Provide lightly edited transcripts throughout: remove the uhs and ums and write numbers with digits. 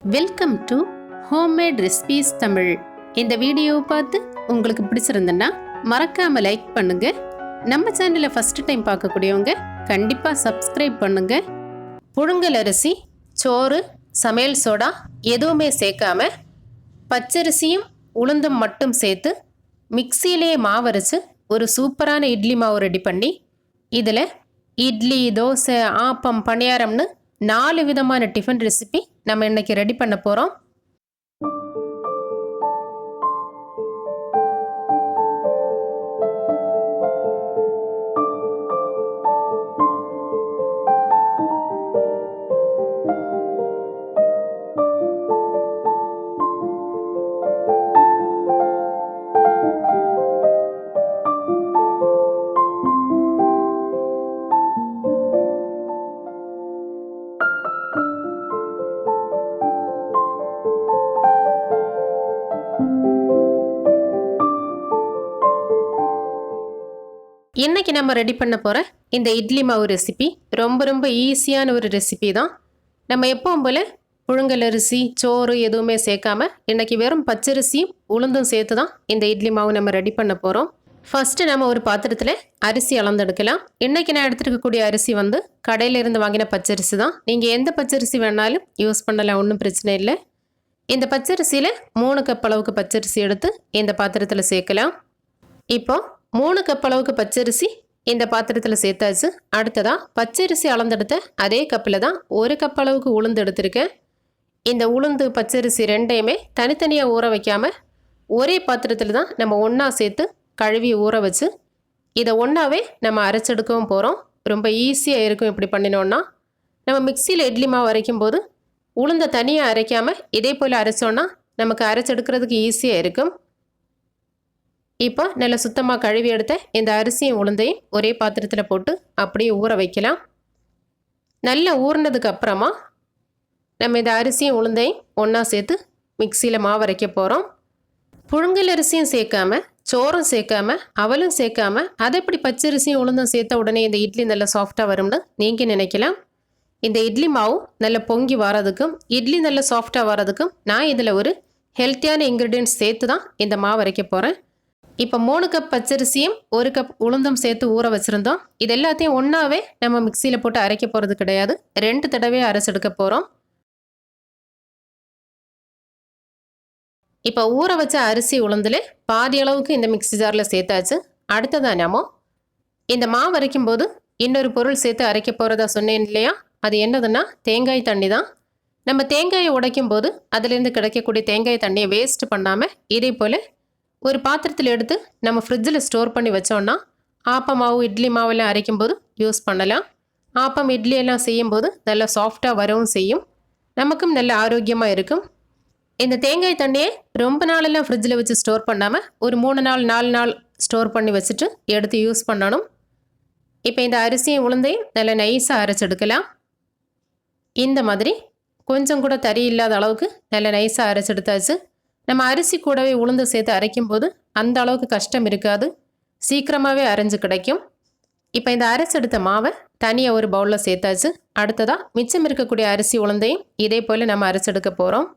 Welcome to homemade recipes Tamil. இந்த வீடியோவை பார்த்து உங்களுக்கு பிடிச்சிருந்ததுன்னா மறக்காம லைக் பண்ணுங்க. நம்ம சேனலை ஃபர்ஸ்ட் டைம் பார்க்கக்கூடியவங்க கண்டிப்பாக சப்ஸ்கிரைப் பண்ணுங்க. புழுங்கல் அரிசி, சோறு, சமையல் சோடா எதுவுமே சேர்க்காம பச்சரிசியும் உளுந்தும் மட்டும் சேர்த்து மிக்சியிலே மாவரைச்சு ஒரு சூப்பரான இட்லி மாவு ரெடி பண்ணி இதில் இட்லி, தோசை, ஆப்பம், பணியாரம்னு 4 விதமான டிஃபன் ரெசிபி நம்ம இன்னைக்கு ரெடி பண்ண போகிறோம். இன்றைக்கி நம்ம ரெடி பண்ண போகிற இந்த இட்லி மாவு ரெசிபி ரொம்ப ஈஸியான ஒரு ரெசிபி தான். நம்ம எப்பவும் போல் புழுங்கல் அரிசி, சோறு எதுவுமே சேர்க்காம இன்றைக்கி வெறும் பச்சரிசியும் உளுந்தும் சேர்த்து தான் இந்த இட்லி மாவு நம்ம ரெடி பண்ண போகிறோம். ஃபஸ்ட்டு நம்ம ஒரு பாத்திரத்தில் அரிசி அளந்தெடுக்கலாம். இன்றைக்கி நான் எடுத்துருக்கக்கூடிய அரிசி கடையிலிருந்து வாங்கின பச்சரிசி தான். நீங்கள் எந்த பச்சரிசி வேணாலும் யூஸ் பண்ணலாம், ஒன்றும் பிரச்சனை இல்லை. இந்த பச்சரிசியில் 3 கப் அளவுக்கு பச்சரிசி எடுத்து இந்த பாத்திரத்தில் சேர்க்கலாம். இப்போது 3 கப் அளவுக்கு பச்சரிசி இந்த பாத்திரத்தில் சேர்த்தாச்சு. அடுத்ததாக பச்சரிசி அளந்தெடுத்த அதே கப்பில் தான் 1 கப் அளவுக்கு உளுந்து எடுத்திருக்கேன். இந்த உளுந்து, பச்சரிசி ரெண்டையுமே தனித்தனியாக ஊற வைக்காமல் ஒரே பாத்திரத்தில் தான் நம்ம ஒன்றா சேர்த்து கழுவி ஊற வச்சு இதை ஒன்றாவே நம்ம அரைச்செடுக்கவும் போகிறோம். ரொம்ப ஈஸியாக இருக்கும் இப்படி பண்ணினோன்னா. நம்ம மிக்சியில் இட்லி மாவு அரைக்கும் போது உளுந்தை தனியாக அரைக்காமல் இதே போல் அரைச்சோன்னா நமக்கு அரைச்செடுக்கிறதுக்கு ஈஸியாக இருக்கும். இப்போ நல்லா சுத்தமாக கழுவி எடுத்த இந்த அரிசியும் உளுந்தையும் ஒரே பாத்திரத்தில் போட்டு அப்படியே ஊற வைக்கலாம். நல்லா ஊறினதுக்கு அப்புறமா நம்ம இந்த அரிசியும் உளுந்தையும் ஒன்றா சேர்த்து மிக்சியில் மாவு அரைக்க போகிறோம். புழுங்கல் அரிசியும் சேர்க்காம, சோறும் சேர்க்காம, அவலும் சேர்க்காம அதை எப்படி பச்சரிசியும் உளுந்தும் சேர்த்த உடனே இந்த இட்லி நல்லா சாஃப்டாக வரும்னு நீங்கள் நினைக்கலாம். இந்த இட்லி மாவு நல்லா பொங்கி வரதுக்கும் இட்லி நல்லா சாஃப்டாக வரதுக்கும் நான் இதில் ஒரு ஹெல்த்தியான இன்க்ரீடியன்ட்ஸ் சேர்த்து தான் இந்த மாவு அரைக்க போகிறேன். இப்போ 3 கப் பச்சரிசியும் 1 கப் உளுந்தும் சேர்த்து ஊற வச்சுருந்தோம். இது எல்லாத்தையும் ஒன்றாவே நம்ம மிக்சியில் போட்டு அரைக்க போகிறது கிடையாது, 2 தடவை அரைச்செடுக்க போகிறோம். இப்போ ஊற வச்ச அரிசி உளுந்தில் பாதி அளவுக்கு இந்த மிக்சி ஜாரில் சேர்த்தாச்சு. அடுத்ததாக நாம இந்த மாவு அரைக்கும் போது இன்னொரு பொருள் சேர்த்து அரைக்க போகிறதா சொன்னேன் இல்லையா, அது என்னதுன்னா தேங்காய் தண்ணி தான். நம்ம தேங்காயை உடைக்கும் போது அதிலேருந்து கிடைக்கக்கூடிய தேங்காய் தண்ணியை வேஸ்ட் பண்ணாமல் இதே போல் ஒரு பாத்திரத்தில் எடுத்து நம்ம ஃப்ரிட்ஜில் ஸ்டோர் பண்ணி வச்சோன்னா ஆப்பம் மாவு, இட்லி மாவெல்லாம் அரைக்கும்போது யூஸ் பண்ணலாம். ஆப்பம், இட்லி எல்லாம் செய்யும்போது நல்லா சாஃப்டாக வரவும் செய்யும், நமக்கும் நல்ல ஆரோக்கியமாக இருக்கும். இந்த தேங்காய் தண்ணியை ரொம்ப நாளெல்லாம் ஃப்ரிட்ஜில் வச்சு ஸ்டோர் பண்ணாமல் ஒரு 3 நாள் 4 நாள் ஸ்டோர் பண்ணி வச்சுட்டு எடுத்து யூஸ் பண்ணணும். இப்போ இந்த அரிசியும் உளுந்தையும் நல்லா நைஸாக அரைச்செடுக்கலாம். இந்த மாதிரி கொஞ்சம் கூட தறி இல்லாத அளவுக்கு நல்லா நைஸாக அரைச்செடுத்தாச்சு. நம்ம அரிசி கூடவே உளுந்து சேர்த்து அரைக்கும் போது அந்த அளவுக்கு கஷ்டம் இருக்காது, சீக்கிரமாகவே அரைஞ்சு கிடைக்கும். இப்போ இந்த அரைச்செடுத்த மாவை தனியாக ஒரு பவுலில் சேர்த்தாச்சு. அடுத்ததாக மிச்சம் இருக்கக்கூடிய அரிசி உளுந்தையும் இதே போல் நம்ம அரைச்செடுக்க போகிறோம்.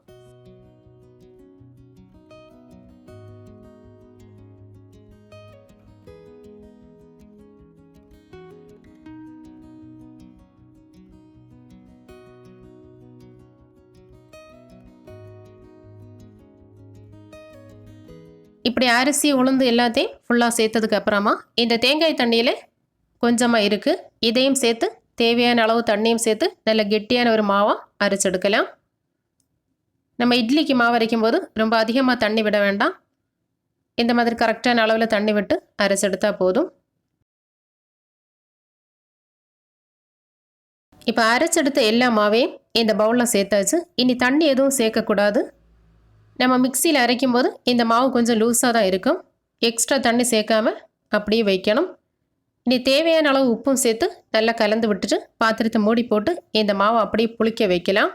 இப்படி அரிசி, உளுந்து எல்லாத்தையும் ஃபுல்லாக சேர்த்ததுக்கு அப்புறமா இந்த தேங்காய் தண்ணியில் கொஞ்சமாக இருக்குது, இதையும் சேர்த்து தேவையான அளவு தண்ணியும் சேர்த்து நல்ல கெட்டியான ஒரு மாவாக அரைச்செடுக்கலாம். நம்ம இட்லிக்கு மாவு அரைக்கும் போது ரொம்ப அதிகமாக தண்ணி விட வேண்டாம், இந்த மாதிரி கரெக்டான அளவில் தண்ணி விட்டு அரைச்செடுத்தா போதும். இப்போ அரைச்செடுத்த எல்லா மாவையும் இந்த பவுலில் சேர்த்தாச்சு. இனி தண்ணி எதுவும் சேர்க்கக்கூடாது. நம்ம மிக்சியில் அரைக்கும் போது இந்த மாவு கொஞ்சம் லூஸாக தான் இருக்கும், எக்ஸ்ட்ரா தண்ணி சேர்க்காம அப்படியே வைக்கணும். இனி தேவையான அளவு உப்பும் சேர்த்து நல்லா கலந்து விட்டுட்டு பாத்திரத்தை மூடி போட்டு இந்த மாவை அப்படியே புளிக்க வைக்கலாம்.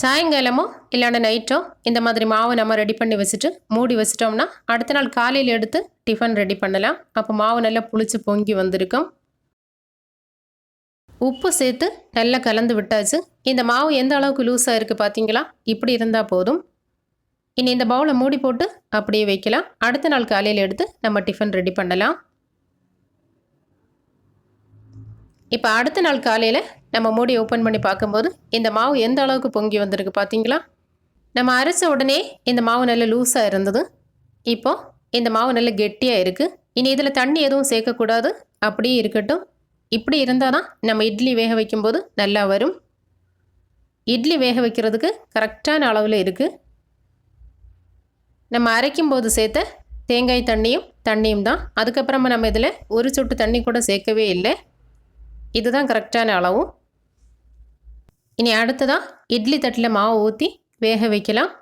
சாயங்காலமோ இல்லைன்னா நைட்டோ இந்த மாதிரி மாவை நம்ம ரெடி பண்ணி வச்சுட்டு மூடி வச்சிட்டோம்னா அடுத்த நாள் காலையில் எடுத்து டிஃபன் ரெடி பண்ணலாம். அப்போ மாவு நல்லா புளிச்சு பொங்கி வந்திருக்கும். உப்பு சேர்த்து நல்லா கலந்து விட்டாச்சு. இந்த மாவு எந்த அளவுக்கு லூஸாக இருக்குது பார்த்தீங்களா? இப்படி இருந்தால் போதும். இனி இந்த பவுலை மூடி போட்டு அப்படியே வைக்கலாம். அடுத்த நாள் காலையில் எடுத்து நம்ம டிஃபன் ரெடி பண்ணலாம். இப்போ அடுத்த நாள் காலையில் நம்ம மூடி ஓப்பன் பண்ணி பார்க்கும்போது இந்த மாவு எந்த அளவுக்கு பொங்கி வந்திருக்கு பார்த்தீங்களா? நம்ம அரைச்ச உடனே இந்த மாவு நல்ல லூஸாக இருந்தது. இப்போது இந்த மாவு நல்ல கெட்டியாக இருக்குது. இனி இதில் தண்ணி எதுவும் சேர்க்கக்கூடாது, அப்படியே இருக்கட்டும். இப்படி இருந்தால் தான் நம்ம இட்லி வேக வைக்கும்போது நல்லா வரும். இட்லி வேக வைக்கிறதுக்கு கரெக்டான அளவில் இருக்குது. நம்ம அரைக்கும்போது சேர்த்த தேங்காய் தண்ணியும் தான். அதுக்கப்புறமா நம்ம இதில் ஒரு சொட்டு தண்ணி கூட சேர்க்கவே இல்லை. இதுதான் கரெக்டான அளவும். இனி அடுத்ததாக இட்லி தட்டில் மாவு ஊற்றி வேக வைக்கலாம்.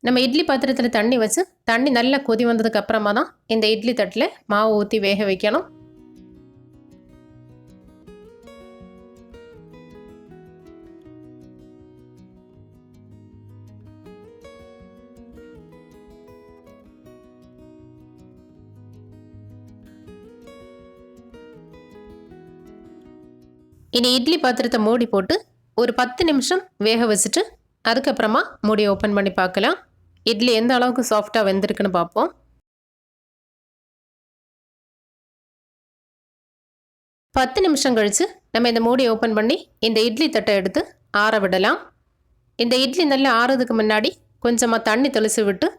நம்ம இட்லி பாத்திரத்தில் தண்ணி வச்சு தண்ணி நல்லா கொதி வந்ததுக்கு அப்புறமா தான் இந்த இட்லி தட்டில் மாவு ஊற்றி வேக வைக்கணும். இனி இட்லி பாத்திரத்தை மூடி போட்டு ஒரு 10 நிமிஷம் வேக வச்சுட்டு அதுக்கப்புறமா மூடி ஓப்பன் பண்ணி பார்க்கலாம். இட்லி எந்த அளவுக்கு சாஃப்டாக வெந்திருக்குன்னு பார்ப்போம். 10 நிமிஷம் கழித்து நம்ம இந்த மூடி ஓப்பன் பண்ணி இந்த இட்லி தட்டை எடுத்து ஆற விடலாம். இந்த இட்லி நல்லா ஆறுறதுக்கு முன்னாடி கொஞ்சமாக தண்ணி தெளித்து விட்டு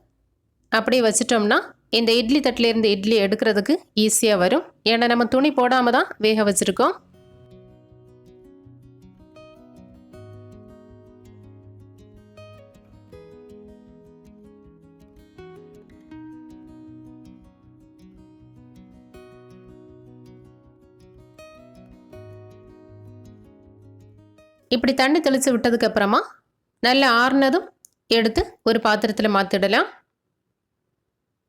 அப்படியே வச்சிட்டோம்னா இந்த இட்லி தட்டிலேருந்து இட்லி எடுக்கிறதுக்கு ஈஸியாக வரும். ஏன்னா நம்ம துணி போடாமல் தான் வேக வச்சுருக்கோம். இப்படி தண்ணி தெளித்து விட்டதுக்கப்புறமா நல்லா ஆறுனதும் எடுத்து ஒரு பாத்திரத்தில் மாற்றிடலாம்.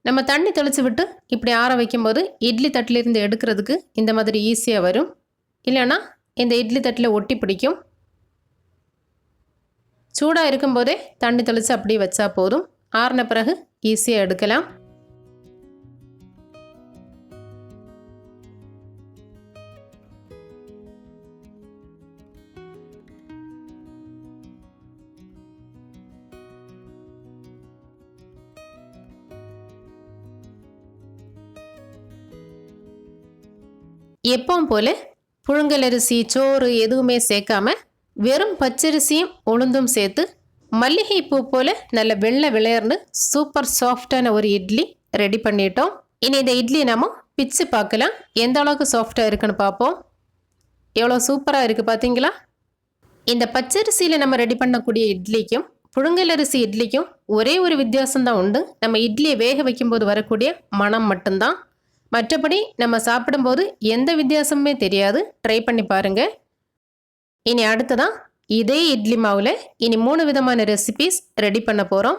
நம்ம தண்ணி தெளித்து விட்டு இப்படி ஆற வைக்கும்போது இட்லி தட்டிலிருந்து எடுக்கிறதுக்கு இந்த மாதிரி ஈஸியாக வரும். இல்லைன்னா இந்த இட்லி தட்டில் ஒட்டி பிடிக்கும். சூடாக இருக்கும்போதே தண்ணி தெளித்து அப்படியே வச்சா போதும். ஆறின பிறகு ஈஸியாக எடுக்கலாம். எப்பவும் போல் புழுங்கலரிசி சோறு எதுவுமே சேர்க்காம வெறும் பச்சரிசியும் உளுந்தும் சேர்த்து மல்லிகை பூ போல் நல்ல வெள்ளை விளையார்னு சூப்பர் சாஃப்டான ஒரு இட்லி ரெடி பண்ணிட்டோம். இனி இந்த இட்லி நம்ம பிச்சு பார்க்கலாம். எந்த அளவுக்கு சாஃப்டாக இருக்குன்னு பார்ப்போம். எவ்வளோ சூப்பராக இருக்குது பார்த்தீங்களா? இந்த பச்சரிசியில் நம்ம ரெடி பண்ணக்கூடிய இட்லிக்கும் புழுங்கலரிசி இட்லிக்கும் ஒரே ஒரு வித்தியாசம்தான் உண்டு. நம்ம இட்லியை வேக வைக்கும்போது வரக்கூடிய மனம் மட்டும்தான். மற்றபடி நம்ம சாப்பிடும்போது எந்த வித்தியாசமுமே தெரியாது. ட்ரை பண்ணி பாருங்கள். இனி அடுத்ததான் இதே இட்லி மாவில் இனி 3 விதமான ரெசிபீஸ் ரெடி பண்ண போகிறோம்.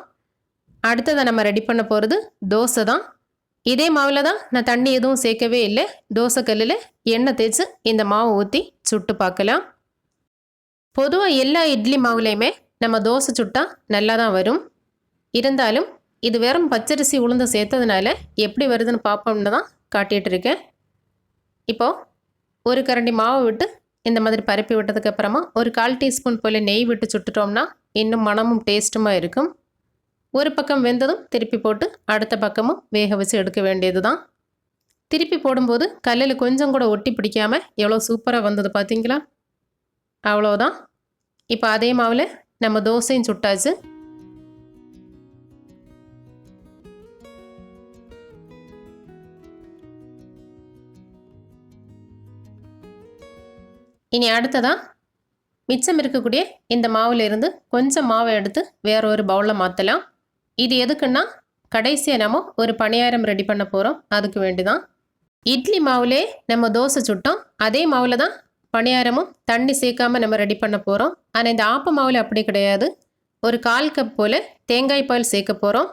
அடுத்ததாக நம்ம ரெடி பண்ண போகிறது தோசை தான். இதே மாவில் தான் நான் தண்ணி எதுவும் சேர்க்கவே இல்லை. தோசை கல்லில் எண்ணெய் தேய்ச்சி இந்த மாவு ஊற்றி சுட்டு பார்க்கலாம். பொதுவாக எல்லா இட்லி மாவுலேயுமே நம்ம தோசை சுட்டால் நல்லா தான் வரும். இருந்தாலும் இது வெறும் பச்சரிசி உளுந்து சேர்த்ததுனால எப்படி வருதுன்னு பார்ப்போம்னு தான் காட்டிகிட்டு இருக்கேன். இப்போது ஒரு கரண்டி மாவு விட்டு இந்த மாதிரி பரப்பி விட்டதுக்கப்புறமா ஒரு 1/4 டீஸ்பூன் போல் நெய் விட்டு சுட்டுட்டோம்னா இன்னும் மனமும் டேஸ்ட்டுமாக இருக்கும். ஒரு பக்கம் வெந்ததும் திருப்பி போட்டு அடுத்த பக்கமும் வேக வச்சு எடுக்க வேண்டியது தான். திருப்பி போடும்போது கல்லில் கொஞ்சம் கூட ஒட்டி பிடிக்காமல் எவ்வளோ சூப்பராக வந்தது பார்த்தீங்களா? அவ்வளோதான். இப்போ அதே மாவில் நம்ம தோசையும் சுட்டாச்சு. இனி அடுத்ததாக மிச்சம் இருக்கக்கூடிய இந்த மாவுலேருந்து கொஞ்சம் மாவை எடுத்து வேற ஒரு பவுலில் மாற்றலாம். இது எதுக்குன்னா கடைசியாக நம்ம ஒரு பணியாரம் ரெடி பண்ண போகிறோம். அதுக்கு வேண்டி தான். இட்லி மாவுலே நம்ம தோசை சுட்டோம். அதே மாவில் தான் பணியாரமும் தண்ணி சேர்க்காமல் நம்ம ரெடி பண்ண போகிறோம். ஆனால் இந்த ஆப்ப மாவில் அப்படி கிடையாது. ஒரு 1/4 கப் போல் தேங்காய் பால் சேர்க்க போகிறோம்.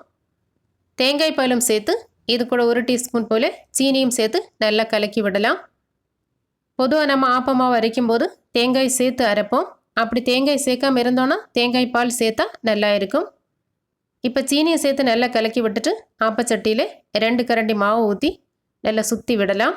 தேங்காய் பாலும் சேர்த்து இது கூட 1 டீஸ்பூன் போல் சீனியும் சேர்த்து நல்லா கலக்கி விடலாம். பொதுவாக நம்ம ஆப்பமாவை அரைக்கும்போது தேங்காய் சேர்த்து அரைப்போம். அப்படி தேங்காய் சேர்க்காமல் இருந்தோன்னா தேங்காய் பால் சேர்த்தா நல்லா இருக்கும். இப்போ சீனியை சேர்த்து நல்லா கலக்கி விட்டுட்டு ஆப்பச்சட்டியில் 2 கரண்டி மாவு ஊற்றி நல்லா சுற்றி விடலாம்.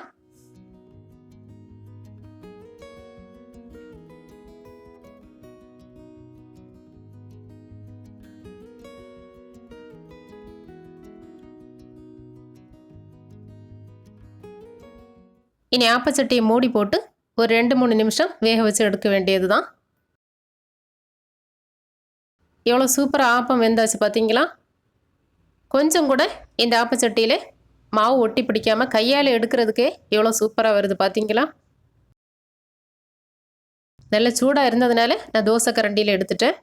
இனி ஆப்பச்சட்டியை மூடி போட்டு ஒரு 2-3 நிமிஷம் வேக வச்சு எடுக்க வேண்டியது தான். எவ்வளோ சூப்பராக ஆப்பம் வெந்தாச்சு பார்த்தீங்களா? கொஞ்சம் கூட இந்த ஆப்பச்சட்டியில் மாவு ஒட்டி பிடிக்காமல் கையால் எடுக்கிறதுக்கே எவ்வளோ சூப்பராக வருது பார்த்தீங்களா? நல்ல சூடாக இருந்ததுனால நான் தோசை கரண்டியில் எடுத்துட்டேன்.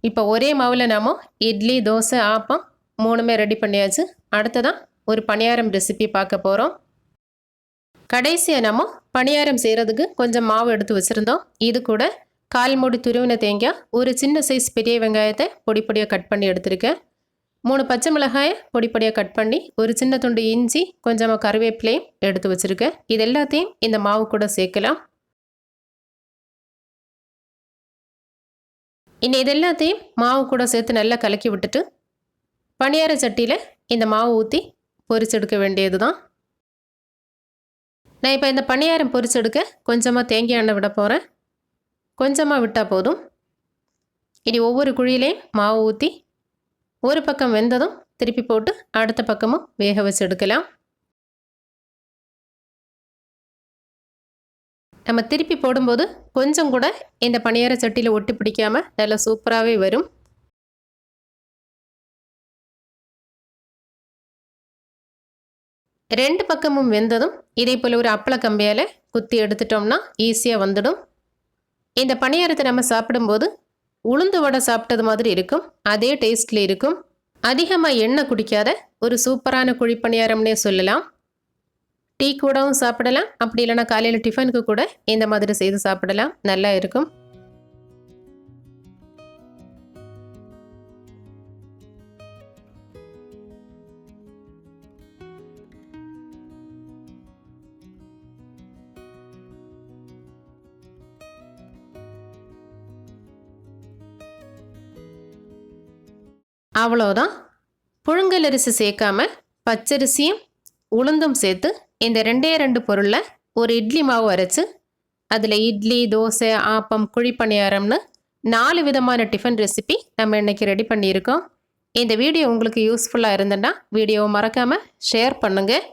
இப்போ ஒரே மாவில் நாம இட்லி, தோசை, ஆப்பம் 3மே ரெடி பண்ணியாச்சு. அடுத்ததான் ஒரு பணியாரம் ரெசிபி பார்க்க போகிறோம். கடைசியாக நம்ம பணியாரம் செய்கிறதுக்கு கொஞ்சம் மாவு எடுத்து வச்சுருந்தோம். இது கூட 1/4 மூடி துருவின தேங்காய், ஒரு சின்ன சைஸ் பெரிய வெங்காயத்தை பொடி பொடியாக கட் பண்ணி எடுத்திருக்கேன். 3 பச்சை மிளகாயை பொடி பொடியாக கட் பண்ணி, ஒரு சின்ன துண்டு இஞ்சி, கொஞ்சமாக கருவேப்பிலையும் எடுத்து வச்சுருக்கேன். இது எல்லாத்தையும் இந்த மாவு கூட சேர்க்கலாம். இனி இது எல்லாத்தையும் மாவு கூட சேர்த்து நல்லா கலக்கி விட்டுட்டு பணியார சட்டியில் இந்த மாவு ஊற்றி பொரிச்செடுக்க வேண்டியது தான். நான் இப்போ இந்த பணியாரம் பொரிச்செடுக்க கொஞ்சமாக தேங்காய் எண்ணெய் விட போகிறேன். கொஞ்சமாக விட்டால் போதும். இனி ஒவ்வொரு குழியிலையும் மாவு ஊற்றி ஒரு பக்கம் வெந்ததும் திருப்பி போட்டு அடுத்த பக்கமும் வேக வச்சு எடுக்கலாம். நம்ம திருப்பி போடும்போது கொஞ்சம் கூட இந்த பணியார சட்டியில் ஒட்டி பிடிக்காமல் நல்லா சூப்பராகவே வரும். ரெண்டு பக்கமும் வெந்ததும் இதே போல் ஒரு அப்பள கம்பியால் குத்தி எடுத்துட்டோம்னா ஈஸியாக வந்துடும். இந்த பணியாரத்தை நம்ம சாப்பிடும்போது உளுந்து வடை சாப்பிட்டது மாதிரி இருக்கும். அதே டேஸ்ட்டில் இருக்கும். அதிகமாக எண்ணெய் குடிக்காத ஒரு சூப்பரான குழி பணியாரம்னே சொல்லலாம். டீ கூடவும் சாப்பிடலாம். அப்படி இல்லைனா காலையில் டிஃபனுக்கு கூட இந்த மாதிரி செய்து சாப்பிடலாம். நல்லா இருக்கும். அவ்வளோதான். புழுங்கல் அரிசி சேர்க்காம பச்சரிசியும் உளுந்தும் சேர்த்து இந்த 2 பொருளில் ஒரு இட்லி மாவு அரைச்சு அதில் இட்லி, தோசை, ஆப்பம், குழிப்பணியாரம்னு 4 விதமான டிஃபன் ரெசிபி நம்ம இன்றைக்கி ரெடி பண்ணியிருக்கோம். இந்த வீடியோ உங்களுக்கு யூஸ்ஃபுல்லாக இருந்ததுன்னா வீடியோவை மறக்காமல் ஷேர் பண்ணுங்கள்.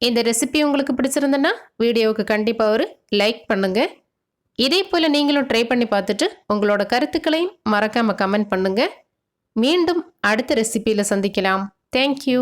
இந்த ரெசிபி உங்களுக்கு பிடிச்சிருந்ததுன்னா வீடியோவுக்கு கண்டிப்பாக ஒரு லைக் பண்ணுங்கள். இதே போல் நீங்களும் ட்ரை பண்ணி பார்த்துட்டு உங்களோட கருத்துக்களையும் மறக்காமல் கமெண்ட் பண்ணுங்கள். மீண்டும் அடுத்த ரெசிபியில் சந்திக்கலாம். தேங்க்யூ.